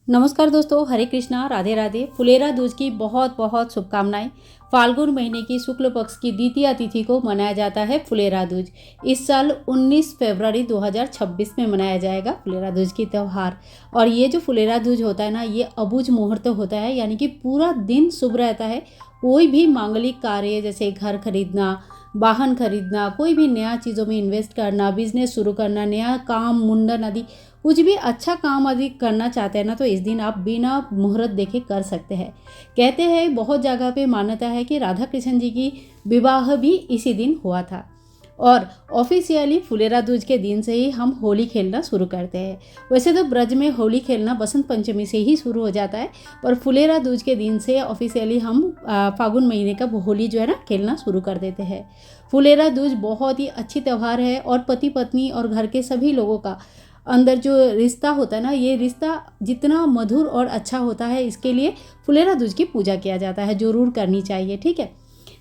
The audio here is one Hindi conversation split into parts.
नमस्कार दोस्तों, हरे कृष्णा, राधे राधे। फुलेरा दूज की बहुत बहुत शुभकामनाएं। फाल्गुन महीने की शुक्ल पक्ष की द्वितीया तिथि को मनाया जाता है फुलेरा दूज। इस साल 19 फरवरी 2026 में मनाया जाएगा फुलेरा दूज की त्यौहार। और ये जो फुलेरा दूज होता है ना, ये अबुझ मुहूर्त होता है, यानी कि पूरा दिन शुभ रहता है। कोई भी मांगलिक कार्य जैसे घर खरीदना, वाहन खरीदना, कोई भी नया चीज़ों में इन्वेस्ट करना, बिजनेस शुरू करना, नया काम, मुंडन आदि कुछ भी अच्छा काम आदि करना चाहते हैं ना, तो इस दिन आप बिना मुहूर्त देखे कर सकते हैं। कहते हैं, बहुत जगह पे मान्यता है कि राधा कृष्ण जी की विवाह भी इसी दिन हुआ था। और ऑफिशियली फुलेरा दूज के दिन से ही हम होली खेलना शुरू करते हैं। वैसे तो ब्रज में होली खेलना बसंत पंचमी से ही शुरू हो जाता है, पर फुलेरा दूज के दिन से ऑफिशियली हम फागुन महीने का होली जो है ना खेलना शुरू कर देते हैं। फुलेरा दूज बहुत ही अच्छी त्यौहार है और पति पत्नी और घर के सभी लोगों का अंदर जो रिश्ता होता है ना, ये रिश्ता जितना मधुर और अच्छा होता है, इसके लिए फुलेरा दूज की पूजा किया जाता है। जरूर करनी चाहिए, ठीक है।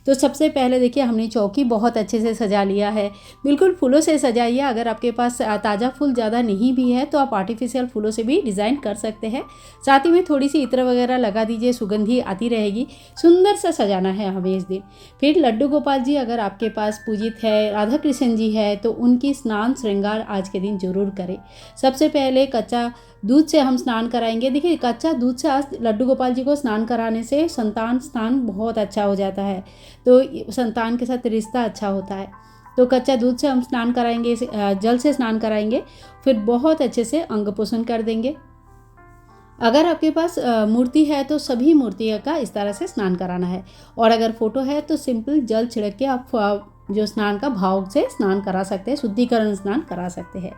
तो सबसे पहले देखिए, हमने चौकी बहुत अच्छे से सजा लिया है। बिल्कुल फूलों से सजाइए। अगर आपके पास ताज़ा फूल ज़्यादा नहीं भी है तो आप आर्टिफिशियल फूलों से भी डिज़ाइन कर सकते हैं। साथ ही में थोड़ी सी इत्र वगैरह लगा दीजिए, सुगंधी आती रहेगी। सुंदर सा सजाना है हमें इस दिन। फिर लड्डू गोपाल जी अगर आपके पास पूजित है, राधा कृष्ण जी है, तो उनकी स्नान श्रृंगार आज के दिन जरूर करें। सबसे पहले कच्चा दूध से हम स्नान कराएंगे। देखिए, कच्चा दूध से आज लड्डू गोपाल जी को स्नान कराने से संतान स्थान बहुत अच्छा हो जाता है, तो संतान के साथ रिश्ता अच्छा होता है। तो कच्चा दूध से हम स्नान कराएंगे, जल से स्नान कराएंगे, फिर बहुत अच्छे से अंग पोषण कर देंगे। अगर आपके पास मूर्ति है तो सभी मूर्तियों का इस तरह से स्नान कराना है। और अगर फोटो है तो सिंपल जल छिड़क के आप जो स्नान का भाव से स्नान करा सकते हैं, शुद्धिकरण स्नान करा सकते हैं।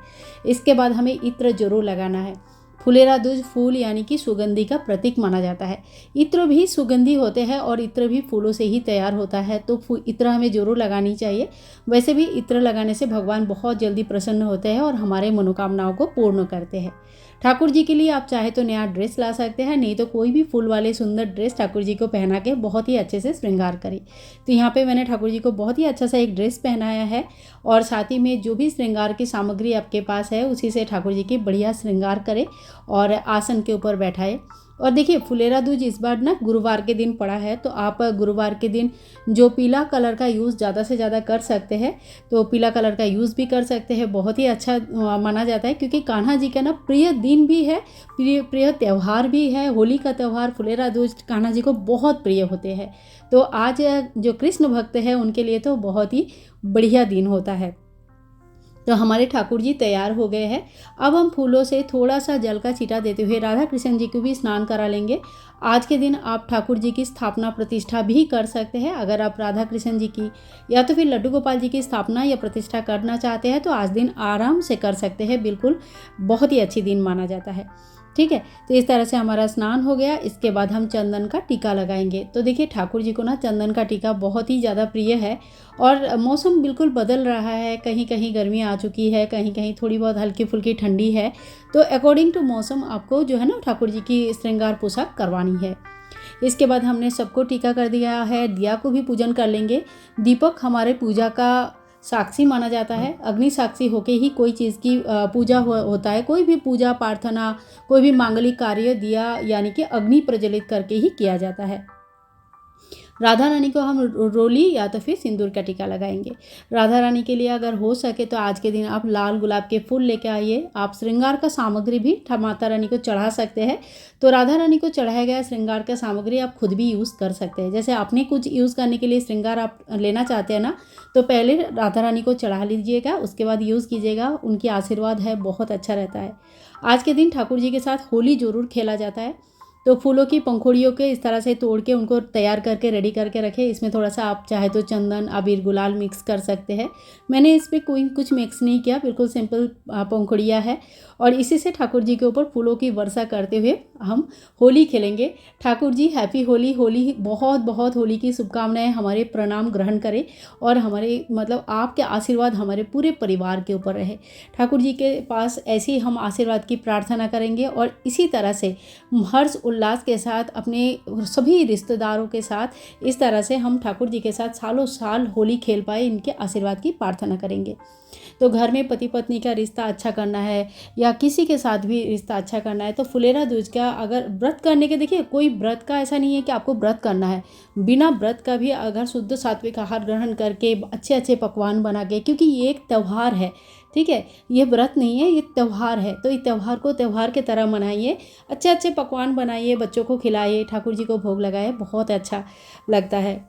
इसके बाद हमें इत्र जरूर लगाना है। फुलेरा दूज फूल यानी कि सुगंधि का प्रतीक माना जाता है। इत्र भी सुगंधी होते हैं और इत्र भी फूलों से ही तैयार होता है, तो इत्र हमें जरूर लगानी चाहिए। वैसे भी इत्र लगाने से भगवान बहुत जल्दी प्रसन्न होते हैं और हमारे मनोकामनाओं को पूर्ण करते हैं। ठाकुर जी के लिए आप चाहे तो नया ड्रेस ला सकते हैं, नहीं तो कोई भी फूल वाले सुंदर ड्रेस ठाकुर जी को पहना के बहुत ही अच्छे से श्रृंगार करें। तो यहाँ पे मैंने ठाकुर जी को बहुत ही अच्छा सा एक ड्रेस पहनाया है, और साथ ही में जो भी श्रृंगार की सामग्री आपके पास है उसी से ठाकुर जी की बढ़िया श्रृंगार करें और आसन के ऊपर बैठाए। और देखिए, फुलेरा दूज इस बार ना गुरुवार के दिन पड़ा है, तो आप गुरुवार के दिन जो पीला कलर का यूज़ ज़्यादा से ज़्यादा कर सकते हैं तो पीला कलर का यूज़ भी कर सकते हैं। बहुत ही अच्छा माना जाता है, क्योंकि कान्हा जी का ना प्रिय दिन भी है, प्रिय त्यौहार भी है। होली का त्यौहार फुलेरा दूज कान्हा जी को बहुत प्रिय होते हैं। तो आज जो कृष्ण भक्त है उनके लिए तो बहुत ही बढ़िया दिन होता है। तो हमारे ठाकुर जी तैयार हो गए हैं। अब हम फूलों से थोड़ा सा जल का छींटा देते हुए राधा कृष्ण जी को भी स्नान करा लेंगे। आज के दिन आप ठाकुर जी की स्थापना प्रतिष्ठा भी कर सकते हैं। अगर आप राधा कृष्ण जी की या तो फिर लड्डू गोपाल जी की स्थापना या प्रतिष्ठा करना चाहते हैं तो आज दिन आराम से कर सकते हैं। बिल्कुल बहुत ही अच्छी दिन माना जाता है, ठीक है। तो इस तरह से हमारा स्नान हो गया। इसके बाद हम चंदन का टीका लगाएंगे। तो देखिए, ठाकुर जी को ना चंदन का टीका बहुत ही ज़्यादा प्रिय है। और मौसम बिल्कुल बदल रहा है, कहीं कहीं गर्मी आ चुकी है, कहीं कहीं थोड़ी बहुत हल्की फुल्की ठंडी है। तो अकॉर्डिंग टू मौसम आपको जो है ना ठाकुर जी की श्रृंगार पोशाक करवानी है। इसके बाद हमने सबको टीका कर दिया है, दिया को भी पूजन कर लेंगे। दीपक हमारे पूजा का साक्षी माना जाता है। अग्नि साक्षी होके ही कोई चीज़ की पूजा होता है। कोई भी पूजा प्रार्थना, कोई भी मांगलिक कार्य दिया यानी कि अग्नि प्रज्वलित करके ही किया जाता है। राधा रानी को हम रोली या तो फिर सिंदूर का टीका लगाएंगे। राधा रानी के लिए अगर हो सके तो आज के दिन आप लाल गुलाब के फूल लेके आइए। आप श्रृंगार का सामग्री भी माता रानी को चढ़ा सकते हैं। तो राधा रानी को चढ़ाया गया श्रृंगार का सामग्री आप खुद भी यूज़ कर सकते हैं। जैसे आपने कुछ यूज़ करने के लिए श्रृंगार आप लेना चाहते हैं ना, तो पहले राधा रानी को चढ़ा लीजिएगा, उसके बाद यूज़ कीजिएगा। उनकी आशीर्वाद है, बहुत अच्छा रहता है। आज के दिन ठाकुर जी के साथ होली जरूर खेला जाता है। तो फूलों की पंखुड़ियों के इस तरह से तोड़ के उनको तैयार करके रेडी करके रखें। इसमें थोड़ा सा आप चाहे तो चंदन, अबीर, गुलाल मिक्स कर सकते हैं। मैंने इस पर कोई कुछ मिक्स नहीं किया, बिल्कुल सिंपल पंखुड़िया है। और इसी से ठाकुर जी के ऊपर फूलों की वर्षा करते हुए हम होली खेलेंगे। ठाकुर जी हैप्पी होली। होली बहुत बहुत होली की शुभकामनाएं। हमारे प्रणाम ग्रहण करें और हमारे मतलब आपके आशीर्वाद हमारे पूरे परिवार के ऊपर रहे। ठाकुर जी के पास ऐसी हम आशीर्वाद की प्रार्थना करेंगे और इसी तरह से हर्ष उल्लास के साथ अपने सभी रिश्तेदारों के साथ इस तरह से हम ठाकुर जी के साथ सालों साल होली खेल पाए, इनके आशीर्वाद की प्रार्थना करेंगे। तो घर में पति पत्नी का रिश्ता अच्छा करना है या किसी के साथ भी रिश्ता अच्छा करना है तो फुलेरा दूज का अगर व्रत करने के, देखिए कोई व्रत का ऐसा नहीं है कि आपको व्रत करना है, बिना व्रत का भी अगर शुद्ध सात्विक आहार ग्रहण करके अच्छे अच्छे पकवान बना के, क्योंकि ये एक त्यौहार है, ठीक है, ये व्रत नहीं है, ये त्यौहार है, तो इस त्यौहार को त्यौहार के तरह मनाइए, अच्छे अच्छे पकवान बनाइए, बच्चों को खिलाइए, ठाकुर जी को भोग लगाए, बहुत अच्छा लगता है।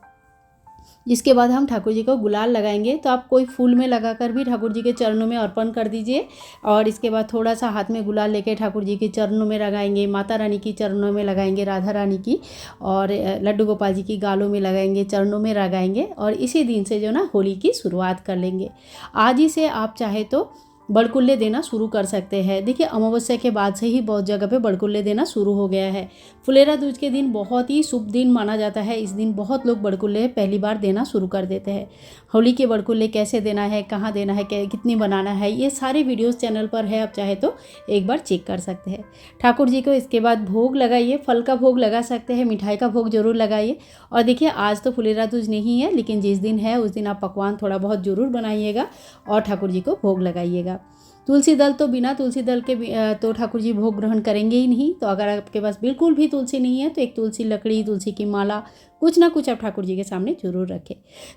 इसके बाद हम ठाकुर जी को गुलाल लगाएंगे, तो आप कोई फूल में लगाकर भी ठाकुर जी के चरणों में अर्पण कर दीजिए। और इसके बाद थोड़ा सा हाथ में गुलाल लेके ठाकुर जी के चरणों में लगाएंगे, माता रानी की चरणों में लगाएंगे, राधा रानी की, और लड्डू गोपाल जी की गालों में लगाएंगे, चरणों में लगाएंगे। और इसी दिन से जो ना होली की शुरुआत कर लेंगे। आज ही से आप चाहे तो बड़कुल्ले देना शुरू कर सकते हैं। देखिए अमावस्या के बाद से ही बहुत जगह पे बड़कुल्ले देना शुरू हो गया है। फुलेरा दूज के दिन बहुत ही शुभ दिन माना जाता है। इस दिन बहुत लोग बड़कुल्ले पहली बार देना शुरू कर देते हैं। होली के बड़कुल्ले कैसे देना है, कहाँ देना है, कितनी बनाना है, ये सारे वीडियोस चैनल पर है, आप चाहे तो एक बार चेक कर सकते हैं। ठाकुर जी को इसके बाद भोग लगाइए, फल का भोग लगा सकते हैं, मिठाई का भोग जरूर लगाइए। और देखिए आज तो फुलेरा दूज नहीं है, लेकिन जिस दिन है उस दिन आप पकवान थोड़ा बहुत जरूर बनाइएगा और ठाकुर जी को भोग लगाइएगा। तुलसी दल तो बिना तुलसी दल के तो ठाकुर जी भोग ग्रहण करेंगे ही नहीं। तो अगर आपके पास बिल्कुल भी तुलसी नहीं है तो एक तुलसी लकड़ी, तुलसी की माला, कुछ ना कुछ आप ठाकुर जी के सामने जरूर रखें।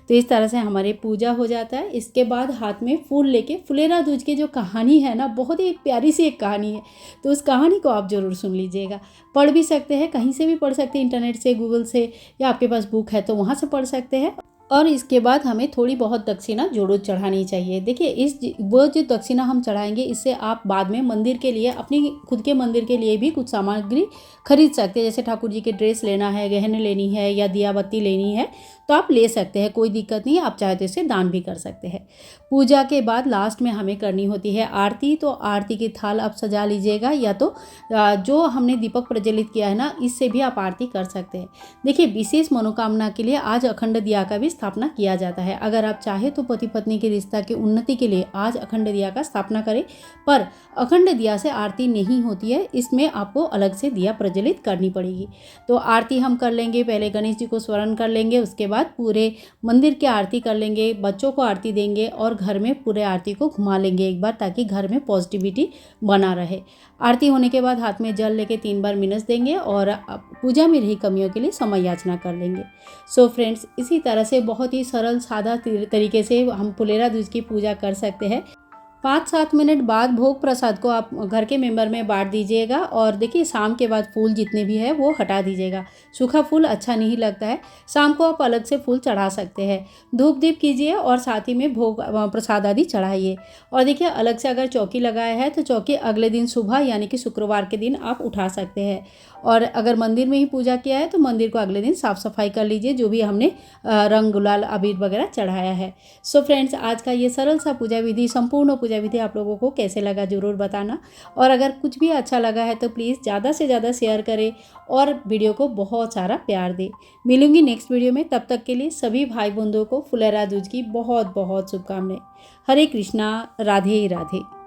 तो इस तरह से हमारी पूजा हो जाता है। इसके बाद हाथ में फूल लेके फुलेरा दूज की जो कहानी है ना, बहुत ही प्यारी सी एक कहानी है, तो उस कहानी को आप जरूर सुन लीजिएगा। पढ़ भी सकते हैं, कहीं से भी पढ़ सकते हैं, इंटरनेट से, गूगल से, या आपके पास बुक है तो वहाँ से पढ़ सकते हैं। और इसके बाद हमें थोड़ी बहुत दक्षिणा जरूर चढ़ानी चाहिए। देखिए वो जो दक्षिणा हम चढ़ाएंगे, इससे आप बाद में मंदिर के लिए, अपनी खुद के मंदिर के लिए भी कुछ सामग्री खरीद सकते हैं। जैसे ठाकुर जी के ड्रेस लेना है, गहने लेनी है, या दिया बत्ती लेनी है तो आप ले सकते हैं, कोई दिक्कत नहीं है। आप चाहे तो इसे दान भी कर सकते हैं। पूजा के बाद लास्ट में हमें करनी होती है आरती। तो आरती की थाल आप सजा लीजिएगा, या तो जो हमने दीपक प्रज्वलित किया है ना, इससे भी आप आरती कर सकते हैं। देखिए विशेष मनोकामना के लिए आज अखंड दिया का भी स्थापना किया जाता है। अगर आप चाहे तो पति पत्नी के रिश्ता की उन्नति के लिए आज अखंड दिया का स्थापना करें, पर अखंड दिया से आरती नहीं होती है, इसमें आपको अलग से दिया प्रज्वलित करनी पड़ेगी। तो आरती हम कर लेंगे, पहले गणेश जी को स्मरण कर लेंगे, उसके बाद पूरे मंदिर की आरती कर लेंगे, बच्चों को आरती देंगे और घर में पूरे आरती को घुमा लेंगे एक बार, ताकि घर में पॉजिटिविटी बना रहे। आरती होने के बाद हाथ में जल लेके 3 बार मिनस देंगे और पूजा में रही कमियों के लिए समय याचना कर लेंगे। सो फ्रेंड्स, इसी तरह से बहुत ही सरल सादा तरीके से हम फुलेरा दूज की पूजा कर सकते हैं। 5-7 मिनट बाद भोग प्रसाद को आप घर के मेंबर में बांट दीजिएगा। और देखिए शाम के बाद फूल जितने भी है वो हटा दीजिएगा, सूखा फूल अच्छा नहीं लगता है। शाम को आप अलग से फूल चढ़ा सकते हैं, धूप दीप कीजिए और साथ ही में भोग प्रसाद आदि चढ़ाइए। और देखिए अलग से अगर चौकी लगाया है तो चौकी अगले दिन सुबह यानी कि शुक्रवार के दिन आप उठा सकते हैं। और अगर मंदिर में ही पूजा किया है तो मंदिर को अगले दिन साफ़ सफाई कर लीजिए, जो भी हमने रंग गुलाल अबीर वगैरह चढ़ाया है। सो फ्रेंड्स, आज का ये सरल सा पूजा विधि, संपूर्ण पूजा विधि आप लोगों को कैसे लगा जरूर बताना। और अगर कुछ भी अच्छा लगा है तो प्लीज़ ज़्यादा से ज़्यादा शेयर करें और वीडियो को बहुत सारा प्यार दें। मिलूंगी नेक्स्ट वीडियो में, तब तक के लिए सभी भाई बंधुओं को फुलेरा दूज की बहुत बहुत शुभकामनाएं। हरे कृष्णा, राधे राधे।